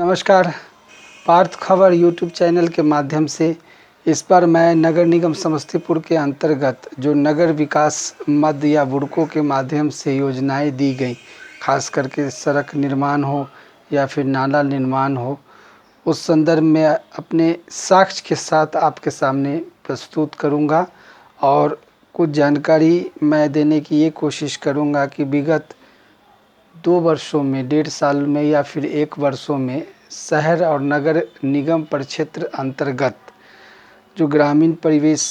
नमस्कार। पार्थ खबर YouTube channel के माध्यम से इस पर मैं नगर निगम समस्तीपुर के अंतर्गत जो नगर विकास मद या बुड़कों के माध्यम से योजनाएं दी गई, खास करके सड़क निर्माण हो या फिर नाला निर्माण हो, उस संदर्भ में अपने साक्ष्य के साथ आपके सामने प्रस्तुत करूंगा और कुछ जानकारी मैं देने की ये कोशिश करूंगा कि विगत 2 वर्षों में, 1.5 साल में या फिर 1 वर्षों में शहर और नगर निगम परिक्षेत्र अंतर्गत जो ग्रामीण परिवेश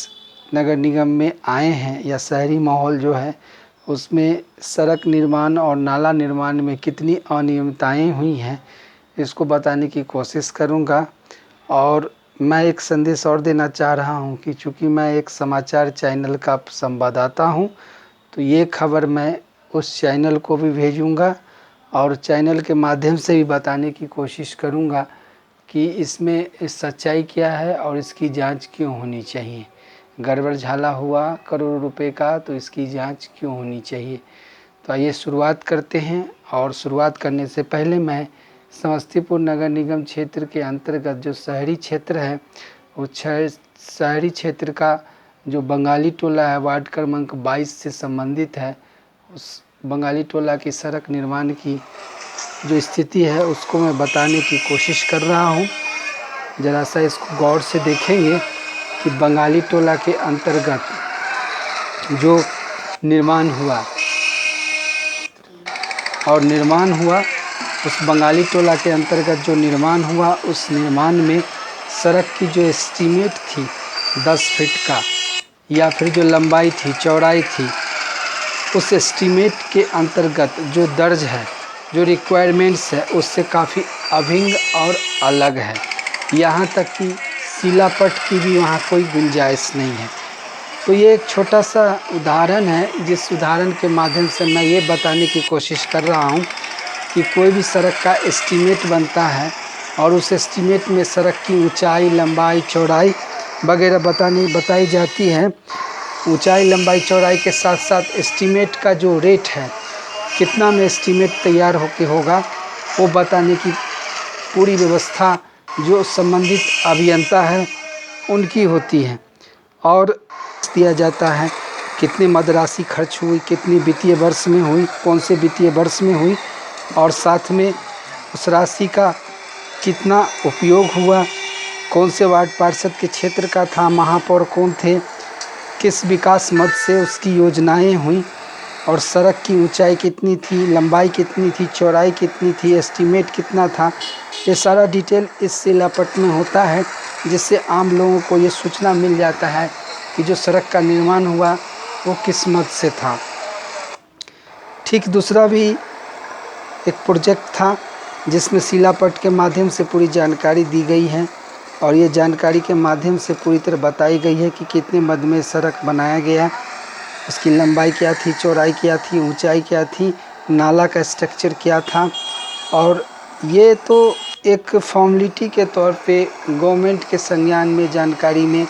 नगर निगम में आए हैं या शहरी माहौल जो है उसमें सड़क निर्माण और नाला निर्माण में कितनी अनियमितताएं हुई हैं, इसको बताने की कोशिश करूंगा। और मैं एक संदेश और देना चाह रहा हूं कि चूँकि मैं एक समाचार चैनल का संवाददाता हूं, तो ये खबर मैं उस चैनल को भी भेजूंगा और चैनल के माध्यम से भी बताने की कोशिश करूंगा कि इसमें सच्चाई क्या है और इसकी जांच क्यों होनी चाहिए। गड़बड़ झाला हुआ करोड़ों रुपए का, तो इसकी जांच क्यों होनी चाहिए। तो आइए शुरुआत करते हैं। और शुरुआत करने से पहले मैं समस्तीपुर नगर निगम क्षेत्र के अंतर्गत जो शहरी क्षेत्र है, वो शहरी क्षेत्र का जो बंगाली टोला है, वार्ड क्रमांक 22 से संबंधित है, उस बंगाली टोला की सड़क निर्माण की जो स्थिति है उसको मैं बताने की कोशिश कर रहा हूँ। ज़रा सा इसको गौर से देखेंगे कि बंगाली टोला के अंतर्गत जो निर्माण हुआ उस बंगाली टोला के अंतर्गत जो निर्माण हुआ, उस निर्माण में सड़क की जो एस्टीमेट थी 10 फीट का या फिर जो लंबाई थी, चौड़ाई थी, उस एस्टीमेट के अंतर्गत जो दर्ज है, जो रिक्वायरमेंट्स है, उससे काफ़ी अभिन्न और अलग है। यहाँ तक कि सिलापट की भी वहाँ कोई गुंजाइश नहीं है। तो ये एक छोटा सा उदाहरण है, जिस उदाहरण के माध्यम से मैं ये बताने की कोशिश कर रहा हूँ कि कोई भी सड़क का एस्टीमेट बनता है और उस एस्टीमेट में सड़क की ऊंचाई, लंबाई, चौड़ाई वगैरह बताई जाती है। ऊंचाई, लंबाई, चौड़ाई के साथ साथ एस्टीमेट का जो रेट है, कितना में एस्टीमेट तैयार होगा, वो बताने की पूरी व्यवस्था जो संबंधित अभियंता है उनकी होती है। और दिया जाता है कितनी मद राशि खर्च हुई, कितनी वित्तीय वर्ष में हुई, कौन से वित्तीय वर्ष में हुई, और साथ में उस राशि का कितना उपयोग हुआ, कौन से वार्ड पार्षद के क्षेत्र का था, महापौर कौन थे, किस विकास मद से उसकी योजनाएं हुई, और सड़क की ऊंचाई कितनी थी, लंबाई कितनी थी, चौड़ाई कितनी थी, एस्टीमेट कितना था। ये सारा डिटेल इस सिलापट में होता है, जिससे आम लोगों को ये सूचना मिल जाता है कि जो सड़क का निर्माण हुआ वो किस मद से था। ठीक दूसरा भी एक प्रोजेक्ट था जिसमें सिलापट के माध्यम से पूरी जानकारी दी गई है, और ये जानकारी के माध्यम से पूरी तरह बताई गई है कि कितने मद में सड़क बनाया गया, उसकी लंबाई क्या थी, चौड़ाई क्या थी, ऊंचाई क्या थी, नाला का स्ट्रक्चर क्या था। और ये तो एक फॉर्मेलिटी के तौर पे गवर्नमेंट के संज्ञान में, जानकारी में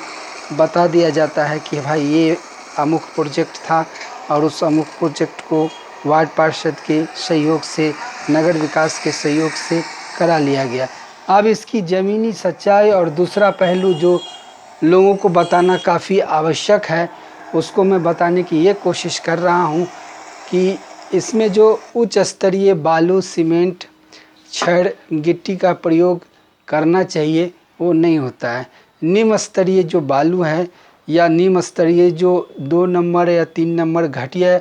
बता दिया जाता है कि भाई ये अमुक प्रोजेक्ट था और उस अमुक प्रोजेक्ट को वार्ड पार्षद के सहयोग से, नगर विकास के सहयोग से करा लिया गया। अब इसकी ज़मीनी सच्चाई और दूसरा पहलू जो लोगों को बताना काफ़ी आवश्यक है, उसको मैं बताने की ये कोशिश कर रहा हूँ कि इसमें जो उच्च स्तरीय बालू, सीमेंट, छड़, गिट्टी का प्रयोग करना चाहिए वो नहीं होता है। निम्न स्तरीय जो बालू है या निम्न स्तरीय जो 2 नंबर या 3 नंबर घटिया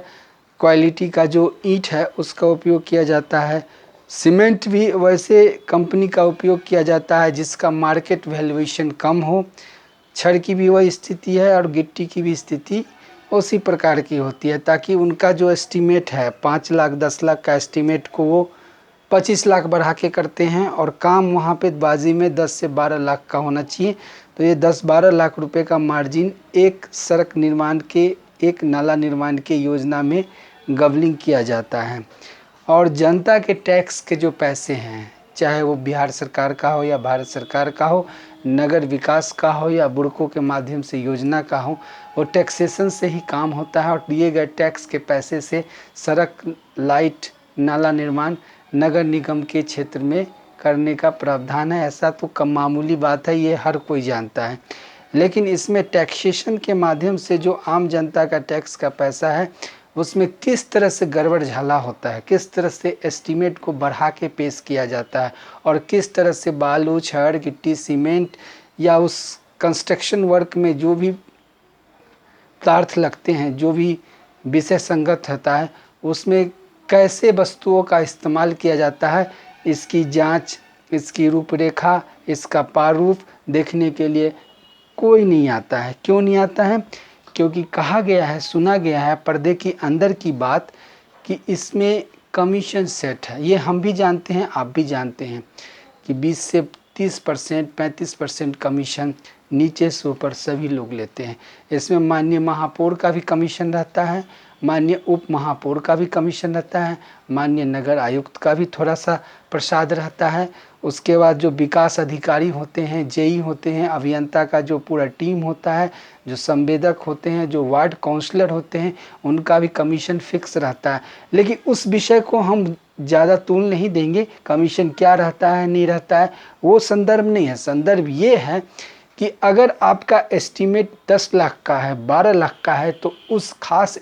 क्वालिटी का जो ईंट है उसका उपयोग किया जाता है। सीमेंट भी वैसे कंपनी का उपयोग किया जाता है जिसका मार्केट वैल्यूएशन कम हो। छड़ की भी वही स्थिति है और गिट्टी की भी स्थिति उसी प्रकार की होती है, ताकि उनका जो एस्टीमेट है 5 लाख 10 लाख का एस्टीमेट को वो 25 लाख बढ़ा के करते हैं, और काम वहाँ पे बाजी में 10 से 12 लाख का होना चाहिए। तो ये 10-12 लाख रुपए का मार्जिन एक सड़क निर्माण के, एक नाला निर्माण के योजना में गबलिंग किया जाता है। और जनता के टैक्स के जो पैसे हैं, चाहे वो बिहार सरकार का हो या भारत सरकार का हो, नगर विकास का हो या बुड़कों के माध्यम से योजना का हो, वो टैक्सेशन से ही काम होता है। और दिए गए टैक्स के पैसे से सड़क, लाइट, नाला निर्माण नगर निगम के क्षेत्र में करने का प्रावधान है। ऐसा तो कम मामूली बात है, ये हर कोई जानता है। लेकिन इसमें टैक्सेशन के माध्यम से जो आम जनता का टैक्स का पैसा है उसमें किस तरह से गड़बड़ झाला होता है, किस तरह से एस्टीमेट को बढ़ा के पेश किया जाता है और किस तरह से बालू, छड़, गिट्टी, सीमेंट या उस कंस्ट्रक्शन वर्क में जो भी पदार्थ लगते हैं, जो भी विषय संगत होता है, उसमें कैसे वस्तुओं का इस्तेमाल किया जाता है, इसकी जांच, इसकी रूपरेखा, इसका प्रारूप देखने के लिए कोई नहीं आता है। क्यों नहीं आता है? क्योंकि कहा गया है, सुना गया है पर्दे की अंदर की बात कि इसमें कमीशन सेट है। ये हम भी जानते हैं, आप भी जानते हैं कि 20 से 30%, 35% कमीशन नीचे से ऊपर सभी लोग लेते हैं। इसमें माननीय महापौर का भी कमीशन रहता है, माननीय उप महापौर का भी कमीशन रहता है, माननीय नगर आयुक्त का भी थोड़ा सा प्रसाद रहता है। उसके बाद जो विकास अधिकारी होते हैं, जेई होते हैं, अभियंता का जो पूरा टीम होता है, जो संवेदक होते हैं, जो वार्ड काउंसलर होते हैं, उनका भी कमीशन फिक्स रहता है। लेकिन उस विषय को हम ज़्यादा तूल नहीं देंगे, कमीशन क्या रहता है नहीं रहता है वो संदर्भ नहीं है। संदर्भ ये है कि अगर आपका एस्टीमेट 10 लाख का है, 12 लाख का है, तो उस खास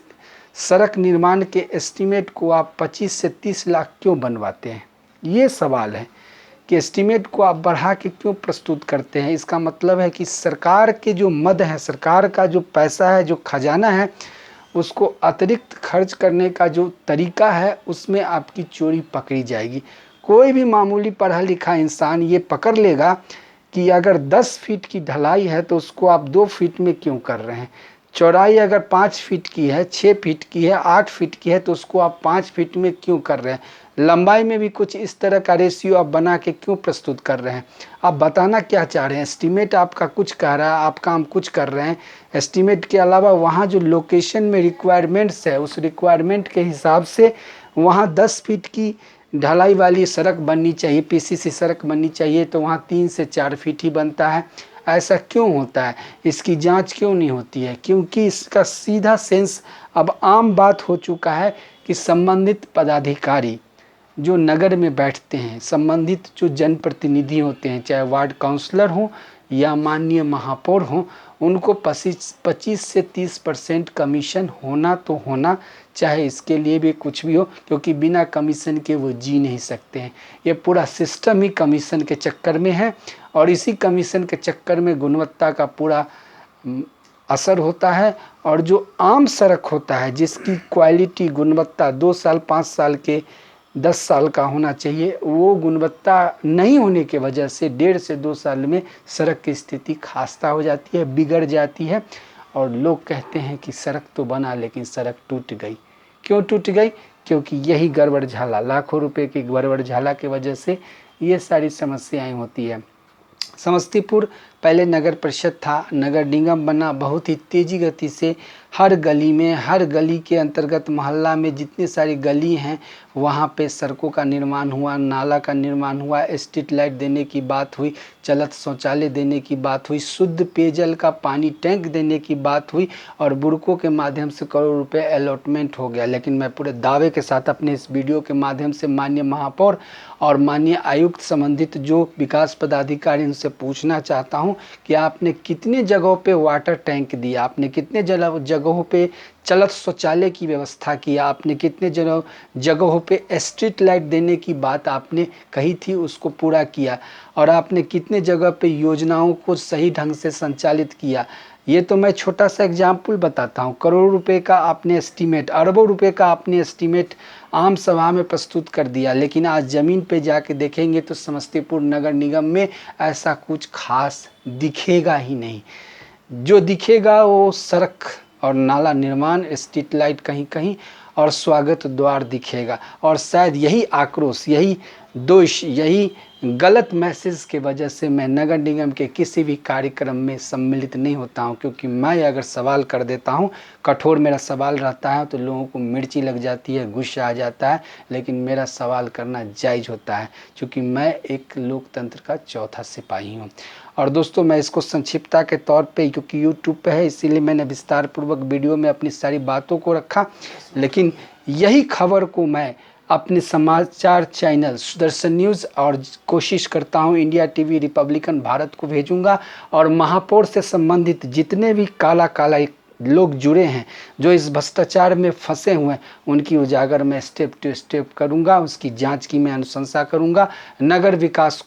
सड़क निर्माण के एस्टीमेट को आप 25 से 30 लाख क्यों बनवाते हैं? ये सवाल है कि एस्टीमेट को आप बढ़ा के क्यों प्रस्तुत करते हैं। इसका मतलब है कि सरकार के जो मद है, सरकार का जो पैसा है, जो खजाना है, उसको अतिरिक्त खर्च करने का जो तरीका है उसमें आपकी चोरी पकड़ी जाएगी। कोई भी मामूली पढ़ा लिखा इंसान ये पकड़ लेगा कि अगर 10 फीट की ढलाई है तो उसको आप 2 फीट में क्यों कर रहे हैं। चौड़ाई अगर 5 फीट की है, 6 फीट की है, 8 फीट की है तो उसको आप 5 फीट में क्यों कर रहे हैं। लंबाई में भी कुछ इस तरह का रेशियो आप बना के क्यों प्रस्तुत कर रहे हैं। आप बताना क्या चाह रहे हैं? एस्टीमेट आपका कुछ कह रहा है, आप काम कुछ कर रहे हैं। एस्टीमेट के अलावा वहाँ जो लोकेशन में रिक्वायरमेंट्स है, उस रिक्वायरमेंट के हिसाब से वहाँ 10 फीट की ढलाई वाली सड़क बननी चाहिए, पीसीसी सड़क बननी चाहिए, तो वहाँ 3 से 4 फीट ही बनता है। ऐसा क्यों होता है? इसकी जांच क्यों नहीं होती है? क्योंकि इसका सीधा सेंस अब आम बात हो चुका है कि संबंधित पदाधिकारी जो नगर में बैठते हैं, संबंधित जो जनप्रतिनिधि होते हैं, चाहे वार्ड काउंसलर हों या माननीय महापौर हों, उनको 25 से 30% कमीशन होना तो होना, चाहे इसके लिए भी कुछ भी हो, क्योंकि बिना कमीशन के वो जी नहीं सकते हैं। ये पूरा सिस्टम ही कमीशन के चक्कर में है और इसी कमीशन के चक्कर में गुणवत्ता का पूरा असर होता है। और जो आम सड़क होता है जिसकी क्वालिटी, गुणवत्ता 2 साल, 5 साल के 10 साल का होना चाहिए, वो गुणवत्ता नहीं होने की वजह से 1.5 से 2 साल में सड़क की स्थिति खास्ता हो जाती है, बिगड़ जाती है और लोग कहते हैं कि सड़क तो बना लेकिन सड़क टूट गई। क्यों टूट गई? क्योंकि यही गड़बड़ झाला, लाखों रुपए की गड़बड़ झाला की वजह से ये सारी समस्याएं होती है। समस्तीपुर पहले नगर परिषद था, नगर निगम बना, बहुत ही तेज़ी गति से हर गली में, हर गली के अंतर्गत मोहल्ला में जितनी सारी गली हैं वहाँ पे सड़कों का निर्माण हुआ, नाला का निर्माण हुआ, स्ट्रीट लाइट देने की बात हुई, चलत शौचालय देने की बात हुई, शुद्ध पेयजल का पानी टैंक देने की बात हुई और बुड़कों के माध्यम से करोड़ रुपए अलॉटमेंट हो गया। लेकिन मैं पूरे दावे के साथ अपने इस वीडियो के माध्यम से माननीय महापौर और माननीय आयुक्त संबंधित जो विकास पदाधिकारी उनसे पूछना चाहता हूँ कि आपने कितने जगहों पे वाटर टैंक दिया, आपने कितने जगहों पे चलत शौचालय की व्यवस्था किया, आपने कितने जगहों पे स्ट्रीट लाइट देने की बात आपने कही थी उसको पूरा किया और आपने कितने जगह पे योजनाओं को सही ढंग से संचालित किया। ये तो मैं छोटा सा एग्जाम्पल बताता हूँ। करोड़ों रुपए का आपने एस्टीमेट, अरबों रुपए का आपने एस्टीमेट आम सभा में प्रस्तुत कर दिया, लेकिन आज ज़मीन पे जाके देखेंगे तो समस्तीपुर नगर निगम में ऐसा कुछ खास दिखेगा ही नहीं। जो दिखेगा वो सड़क और नाला निर्माण, स्ट्रीट लाइट कहीं कहीं और स्वागत द्वार दिखेगा। और शायद यही आक्रोश, यही दोष, यही गलत मैसेज के वजह से मैं नगर निगम के किसी भी कार्यक्रम में सम्मिलित नहीं होता हूं, क्योंकि मैं अगर सवाल कर देता हूं, कठोर मेरा सवाल रहता है तो लोगों को मिर्ची लग जाती है, गुस्सा आ जाता है। लेकिन मेरा सवाल करना जायज़ होता है क्योंकि मैं एक लोकतंत्र का चौथा सिपाही हूं। और दोस्तों, मैं इसको संक्षिप्तता के तौर पे, क्योंकि यूट्यूब पे है इसीलिए मैंने विस्तार पूर्वक वीडियो में अपनी सारी बातों को रखा, लेकिन यही खबर को मैं अपने समाचार चैनल सुदर्शन न्यूज़ और कोशिश करता हूं इंडिया टीवी रिपब्लिकन भारत को भेजूंगा और महापौर से संबंधित जितने भी काला काला लोग जुड़े हैं, जो इस भ्रष्टाचार में फंसे हुए हैं, उनकी उजागर मैं स्टेप टू स्टेप करूंगा, उसकी जांच की मैं अनुशंसा करूंगा। नगर विकास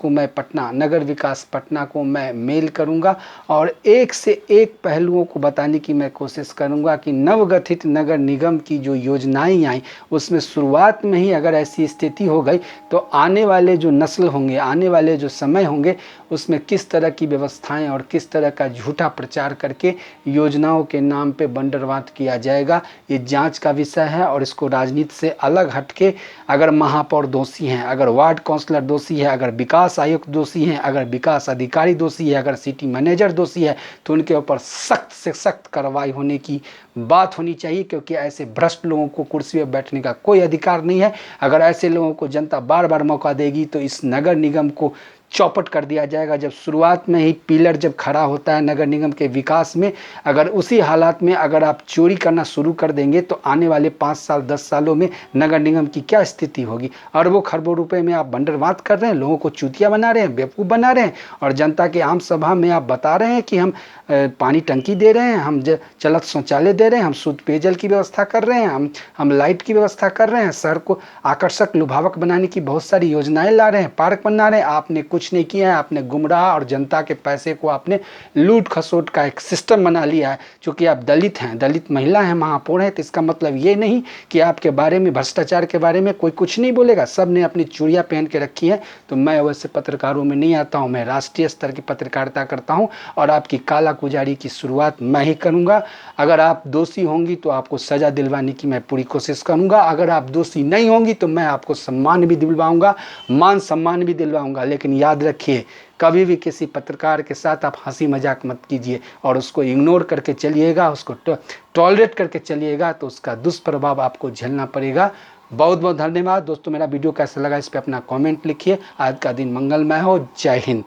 पटना को मैं मेल करूंगा और एक से एक पहलुओं को बताने की मैं कोशिश करूंगा कि नवगठित नगर निगम की जो योजनाएं आई उसमें शुरुआत में ही अगर ऐसी स्थिति हो गई तो आने वाले जो नस्ल होंगे, आने वाले जो समय होंगे, उसमें किस तरह की व्यवस्थाएं और किस तरह का झूठा प्रचार करके योजनाओं के नाम पे बंदरवांत किया जाएगा, ये जांच का विषय है। और इसको राजनीति से अलग हटके अगर महापौर दोषी हैं, अगर वार्ड काउंसलर दोषी है, अगर विकास आयुक्त दोषी हैं, अगर विकास अधिकारी दोषी है, अगर सिटी मैनेजर दोषी है, तो उनके ऊपर सख्त से सख्त कार्रवाई होने की बात होनी चाहिए, क्योंकि ऐसे भ्रष्ट लोगों को कुर्सी पर बैठने का कोई अधिकार नहीं है। अगर ऐसे लोगों को जनता बार बार मौका देगी तो इस नगर निगम को चौपट कर दिया जाएगा। जब शुरुआत में ही पिलर जब खड़ा होता है नगर निगम के विकास में, अगर उसी हालात में अगर आप चोरी करना शुरू कर देंगे तो आने वाले 5 साल 10 सालों में नगर निगम की क्या स्थिति होगी। अरबों खरबों रुपए में आप बंदरवांत कर रहे हैं, लोगों को चूतिया बना रहे हैं, बेवकूफ़ बना रहे हैं, और जनता के आम सभा में आप बता रहे हैं कि हम पानी टंकी दे रहे हैं, हम चलत शौचालय दे रहे हैं, हम शुद्ध पेयजल की व्यवस्था कर रहे हैं, हम लाइट की व्यवस्था कर रहे हैं, शहर को आकर्षक लुभावक बनाने की बहुत सारी योजनाएं ला रहे हैं, पार्क बना रहे हैं। आपने कुछ नहीं किया है, आपने गुमराह और जनता के पैसे को आपने लूट खसोट का एक सिस्टम बना लिया है। चूंकि आप दलित हैं, दलित महिला हैं, महापौर हैं, तो इसका मतलब ये नहीं कि आपके बारे में, भ्रष्टाचार के बारे में कोई कुछ नहीं बोलेगा। सब ने अपनी चूड़ियाँ पहन के रखी है। तो मैं वैसे पत्रकारों में नहीं आता हूँ, मैं राष्ट्रीय स्तर की पत्रकारिता करता हूँ और आपकी काला गुजारी की शुरुआत मैं ही करूँगा। अगर आप दोषी होंगी तो आपको सज़ा दिलवाने की मैं पूरी कोशिश करूँगा। अगर आप दोषी नहीं होंगी तो मैं आपको सम्मान भी दिलवाऊँगा, मान सम्मान भी दिलवाऊँगा। लेकिन याद रखिए, कभी भी किसी पत्रकार के साथ आप हंसी मजाक मत कीजिए और उसको इग्नोर करके चलिएगा, उसको टॉलरेट करके चलिएगा तो उसका दुष्प्रभाव आपको झेलना पड़ेगा। बहुत बहुत धन्यवाद दोस्तों। मेरा वीडियो कैसा लगा इस पर अपना कमेंट लिखिए। आज का दिन मंगलमय हो। जय हिंद।